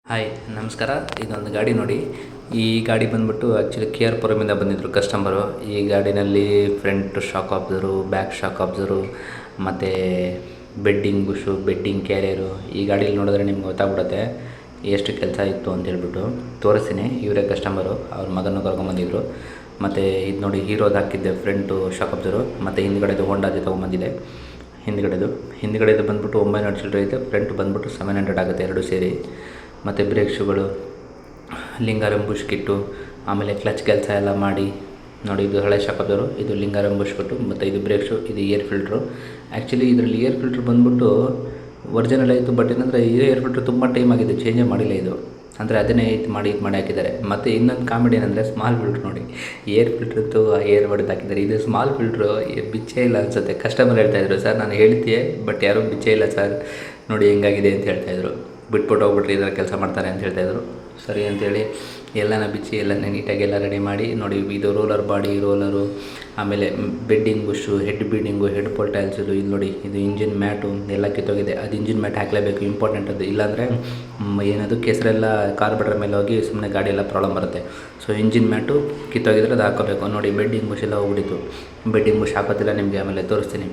Hi ನಮಸ್ಕಾರ. ಇದೊಂದು ಗಾಡಿ ನೋಡಿ. ಈ ಗಾಡಿ ಬಂದ್ಬಿಟ್ಟು ಆ್ಯಕ್ಚುಲಿ ಕೆ ಆರ್ ಪುರಮಿಂದ ಬಂದಿದ್ದರು ಕಸ್ಟಮರು. ಈ ಗಾಡಿನಲ್ಲಿ ಫ್ರಂಟ್ ಶಾಕ್ ಆಬ್ಸರು, ಬ್ಯಾಕ್ ಶಾಕ್ ಆಬ್ಸರು ಮತ್ತು ಬೆಡ್ಡಿಂಗ್ ಬುಷು, ಬೆಡ್ಡಿಂಗ್ ಕ್ಯಾರಿಯರು. ಈ ಗಾಡೀಲಿ ನೋಡಿದ್ರೆ ನಿಮ್ಗೆ ಗೊತ್ತಾಗ್ಬಿಡುತ್ತೆ ಎಷ್ಟು ಕೆಲಸ ಇತ್ತು ಅಂತ ಹೇಳ್ಬಿಟ್ಟು. ತೋರಿಸ್ತೀನಿ. ಇವರೇ ಕಸ್ಟಮರು, ಅವ್ರ ಮಗನೂ ಕರ್ಕೊಂಬಂದಿದ್ರು. ಮತ್ತು ಇದು ನೋಡಿ, ಹೀರೋದು ಹಾಕಿದ್ದೆ ಫ್ರಂಟು ಶಾಕ್ ಆಬ್ಸರು, ಮತ್ತು ಹಿಂದ್ಗಡೆದು ಹೋಂಡಾದು ತೊಗೊಂಬಂದಿದೆ. ಹಿಂದ್ಗಡೆದು ಬಂದ್ಬಿಟ್ಟು 900 ಚಿಲ್ಲರೆ ಐತೆ, ಫ್ರಂಟ್ ಬಂದ್ಬಿಟ್ಟು 700 ಆಗುತ್ತೆ ಎರಡು ಸೇರಿ. ಮತ್ತು ಬ್ರೇಕ್ ಶೂಗಳು, ಲಿಂಗಾರಂ ಬುಷ್ ಕಿಟ್ಟು, ಆಮೇಲೆ ಕ್ಲಚ್ ಕೆಲಸ ಎಲ್ಲ ಮಾಡಿ ನೋಡಿ. ಇದು ಹಳೆ ಶಾಕ್ ಆಬ್ಸರು, ಇದು ಲಿಂಗಾರಂ ಬುಷ್ ಕಿಟ್ಟು, ಮತ್ತು ಇದು ಬ್ರೇಕ್ ಶೂ, ಇದು ಏರ್ ಫಿಲ್ಟ್ರು. ಆ್ಯಕ್ಚುಲಿ ಇದರಲ್ಲಿ ಏರ್ ಫಿಲ್ಟ್ರ್ ಬಂದ್ಬಿಟ್ಟು ಒರಿಜಿನಲ್ ಆಯಿತು, ಬಟ್ ಏನಂದರೆ ಈ ಏರ್ ಫಿಲ್ಟ್ರ್ ತುಂಬ ಟೈಮ್ ಆಗಿದೆ, ಚೇಂಜೇ ಮಾಡಿಲ್ಲ ಇದು. ಅಂದರೆ ಅದನ್ನೇ ಇದು ಮಾಡಿ ಹಾಕಿದ್ದಾರೆ. ಮತ್ತು ಇನ್ನೊಂದು ಕಾಮಿಡಿ ಏನಂದರೆ ಸ್ಮಾಲ್ ಫಿಲ್ಟ್ರ್ ನೋಡಿ, ಏರ್ ಫಿಲ್ಟ್ರದ್ದು ಏರ್ ಹೊಡೆದು ಹಾಕಿದ್ದಾರೆ. ಇದು ಸ್ಮಾಲ್ ಫಿಲ್ಟ್ರು ಬಿಚ್ಚೇ ಇಲ್ಲ ಅನಿಸುತ್ತೆ. ಕಸ್ಟಮರ್ ಹೇಳ್ತಾಯಿದ್ರು, ಸರ್ ನಾನು ಹೇಳ್ತೀಯೇ ಬಟ್ ಯಾರೂ ಬಿಚ್ಚೇ ಇಲ್ಲ ಸರ್, ನೋಡಿ ಹೆಂಗಾಗಿದೆ ಅಂತ ಹೇಳ್ತಾಯಿದ್ರು. ಬಿಟ್ಬಿಟ್ಟು ಹೋಗ್ಬಿಟ್ರಿ ಇದರ ಕೆಲಸ ಮಾಡ್ತಾರೆ ಅಂತ ಹೇಳ್ತಾಯಿದ್ರು. ಸರಿ ಅಂತೇಳಿ ಎಲ್ಲನ ಬಿಚ್ಚಿ ಎಲ್ಲನೇ ನೀಟಾಗಿ ಎಲ್ಲ ರೆಡಿ ಮಾಡಿ ನೋಡಿ. ಇದು ರೋಲರ್ ಬಾಡಿ ರೋಲರು, ಆಮೇಲೆ ಬೆಡ್ಡಿಂಗ್ ಬುಷು, ಹೆಡ್ ಬೀಡಿಂಗು, ಹೆಡ್ ಪೋಲ್ಟೈಲ್ಸು. ಇದು ನೋಡಿ, ಇದು ಇಂಜಿನ್ ಮ್ಯಾಟು ಎಲ್ಲ ಕಿತ್ತೋಗಿದೆ. ಅದು ಇಂಜಿನ್ ಮ್ಯಾಟ್ ಹಾಕಲೇಬೇಕು, ಇಂಪಾರ್ಟೆಂಟ್ ಅದು. ಇಲ್ಲಾಂದರೆ ಏನದು ಕೆಸರೆಲ್ಲ ಕಾರ್ಬೆಟ್ರ್ ಮೇಲೆ ಹೋಗಿ ಸುಮ್ಮನೆ ಗಾಡಿ ಎಲ್ಲ ಪ್ರಾಬ್ಲಮ್ ಬರುತ್ತೆ. ಸೊ ಇಂಜಿನ್ ಮ್ಯಾಟು ಕಿತ್ತೋಗಿದ್ರೆ ಅದು ಹಾಕೋಬೇಕು ನೋಡಿ. ಬೆಡ್ಡಿಂಗ್ ಬುಷ್ ಎಲ್ಲ ಹೋಗ್ಬಿಟ್ಟಿತ್ತು. ಬೆಡ್ಡಿಂಗ್ ಬುಷ್ ಹಾಕೋದಿಲ್ಲ, ನಿಮಗೆ ಆಮೇಲೆ ತೋರಿಸ್ತೀನಿ.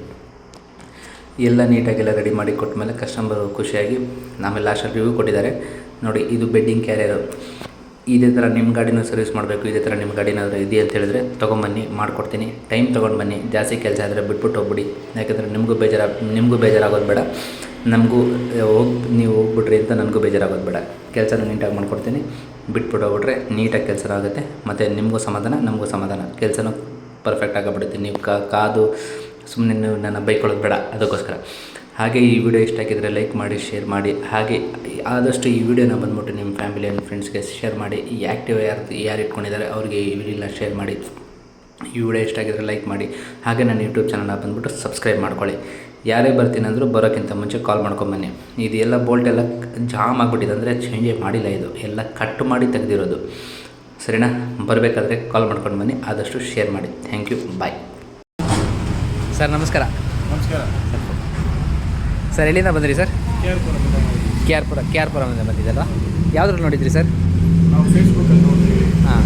ಎಲ್ಲ ನೀಟಾಗೆಲ್ಲ ರೆಡಿ ಮಾಡಿ ಕೊಟ್ಟ ಮೇಲೆ ಕಸ್ಟಮರು ಖುಷಿಯಾಗಿ ಆಮೇಲೆ ಲಾಸ್ಟಲ್ಲಿ ರಿವ್ಯೂ ಕೊಟ್ಟಿದ್ದಾರೆ ನೋಡಿ. ಇದು ಬೆಡ್ಡಿಂಗ್ ಕ್ಯಾರಿಯರು. ಇದೇ ಥರ ನಿಮ್ಮ ಗಾಡಿನೂ ಸರ್ವಿಸ್ ಮಾಡಬೇಕು, ಇದೇ ಥರ ನಿಮ್ಮ ಗಾಡಿನಾದರೂ ಇದೆ ಅಂತ ಹೇಳಿದ್ರೆ ತೊಗೊಂಬನ್ನಿ, ಮಾಡಿಕೊಡ್ತೀನಿ. ಟೈಮ್ ತೊಗೊಂಡು ಬನ್ನಿ. ಜಾಸ್ತಿ ಕೆಲಸ ಆದರೆ ಬಿಟ್ಬಿಟ್ಟು ಹೋಗ್ಬಿಡಿ. ಯಾಕಂದರೆ ನಿಮಗೂ ಬೇಜಾರಾಗೋದು ಬೇಡ, ನಮಗೂ ನೀವು ಹೋಗ್ಬಿಟ್ರಿ ಅಂತ ನನಗೂ ಬೇಜಾರಾಗೋದು ಬೇಡ. ಕೆಲಸನ ನೀಟಾಗಿ ಮಾಡಿಕೊಡ್ತೀನಿ. ಬಿಟ್ಬಿಟ್ಟು ಹೋಗ್ಬಿಟ್ರೆ ನೀಟಾಗಿ ಕೆಲಸ ಆಗುತ್ತೆ, ಮತ್ತು ನಿಮಗೂ ಸಮಾಧಾನ, ನಮಗೂ ಸಮಾಧಾನ. ಕೆಲಸನೂ ಪರ್ಫೆಕ್ಟ್ ಆಗಿಬಿಡುತ್ತೆ. ನೀವು ಕಾದು ಸುಮ್ಮನೆ ನೀವು ನನ್ನ ಬೈಕೊಳ್ಳೋದು ಬೇಡ, ಅದಕ್ಕೋಸ್ಕರ. ಹಾಗೆ ಈ ವಿಡಿಯೋ ಇಷ್ಟ ಆಗಿದ್ದರೆ ಲೈಕ್ ಮಾಡಿ, ಶೇರ್ ಮಾಡಿ. ಹಾಗೆ ಆದಷ್ಟು ಈ ವಿಡಿಯೋನ ಬಂದ್ಬಿಟ್ಟು ನಿಮ್ಮ ಫ್ಯಾಮಿಲಿ ಆ್ಯಂಡ್ ಫ್ರೆಂಡ್ಸ್ಗೆ ಶೇರ್ ಮಾಡಿ. ಈ ಆ್ಯಕ್ಟಿವ್ ಯಾರು ಇಟ್ಕೊಂಡಿದ್ದಾರೆ ಅವ್ರಿಗೆ ಈ ವಿಡಿಯೋನ ಶೇರ್ ಮಾಡಿ. ಈ ವಿಡಿಯೋ ಇಷ್ಟ ಆಗಿದ್ದರೆ ಲೈಕ್ ಮಾಡಿ. ಹಾಗೆ ನನ್ನ ಯೂಟ್ಯೂಬ್ ಚಾನಲ್ನ ಬಂದ್ಬಿಟ್ಟು ಸಬ್ಸ್ಕ್ರೈಬ್ ಮಾಡ್ಕೊಳ್ಳಿ. ಯಾರೇ ಬರ್ತೀನಿ ಅಂದರೂ ಬರೋಕ್ಕಿಂತ ಮುಂಚೆ ಕಾಲ್ ಮಾಡ್ಕೊಂಬನ್ನಿ. ಇದು ಎಲ್ಲ ಬೋಲ್ಟ್ ಎಲ್ಲ ಜಾಮ್ ಆಗಿಬಿಟ್ಟಿದೆ, ಅಂದರೆ ಚೇಂಜೇ ಮಾಡಿಲ್ಲ, ಇದು ಎಲ್ಲ ಕಟ್ ಮಾಡಿ ತೆಗೆದಿರೋದು. ಸರಿನಾ? ಬರಬೇಕಾದ್ರೆ ಕಾಲ್ ಮಾಡ್ಕೊಂಡು ಬನ್ನಿ. ಆದಷ್ಟು ಶೇರ್ ಮಾಡಿ. Thank you, bye. ಸರ್ ನಮಸ್ಕಾರ. ನಮಸ್ಕಾರ ಸರ್, ಎಲ್ಲಿಂದ ಬಂದಿರಿ ಸರ್? ಕೆ ಆರ್ ಪುರಮಿಂದ ಬಂದಿದ್ದಲ್ವಾ? ಯಾವುದ್ರಲ್ಲಿ ನೋಡಿದ್ರಿ ಸರ್? ನಾವು ಫೇಸ್ಬುಕ್ಕಲ್ಲಿ ನೋಡಿದ್ವಿ. ಹಾಂ,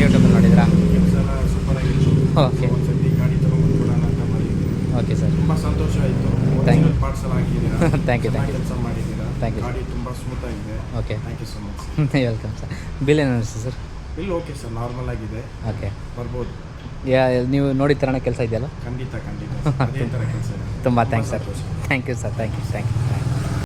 ಯೂಟ್ಯೂಬಲ್ಲಿ ನೋಡಿದ್ರಾ? ಕೆಲಸ ಎಲ್ಲ ಸೂಪರ್ ಆಗಿತ್ತು. ಓಕೆ, ಒಂದ್ಸತಿ ಗಾಡಿ ತೊಗೊಂಡ್ಬಂದು ಕೊಡೋಣ ಅಂತ ಮಾಡಿದ್ವಿ. ಓಕೆ ಸರ್, ತುಂಬ ಸಂತೋಷ ಆಯಿತು. Thank you. ಪಾರ್ಟ್ಸ್ ಎಲ್ಲ ಹಾಕಿದ್ದೀರಾ, ಥ್ಯಾಂಕ್ ಯು, ಥ್ಯಾಂಕ್ ಯು, ಕೆಲಸ ಮಾಡಿದ್ದೀರಾ. Thank you. ಗಾಡಿ ತುಂಬ ಸ್ಮೂತ್ ಆಗಿದೆ. Okay, thank you so much. Welcome sir. Bill ಏನು ಅನಿಸ್ತು ಸರ್? ಇಲ್ಲಿ ಓಕೆ ಸರ್, ನಾರ್ಮಲ್ ಆಗಿದೆ. ಓಕೆ, ಬರ್ಬೋದು. ನೀವು ನೋಡಿದ ಥರನೇ ಕೆಲಸ ಇದೆಯಲ್ಲ? ಖಂಡಿತ ಅದೇ ಥರ ಕೆಲಸ ಇದೆ. ತುಂಬ thanks sir. Thank you sir, thank you.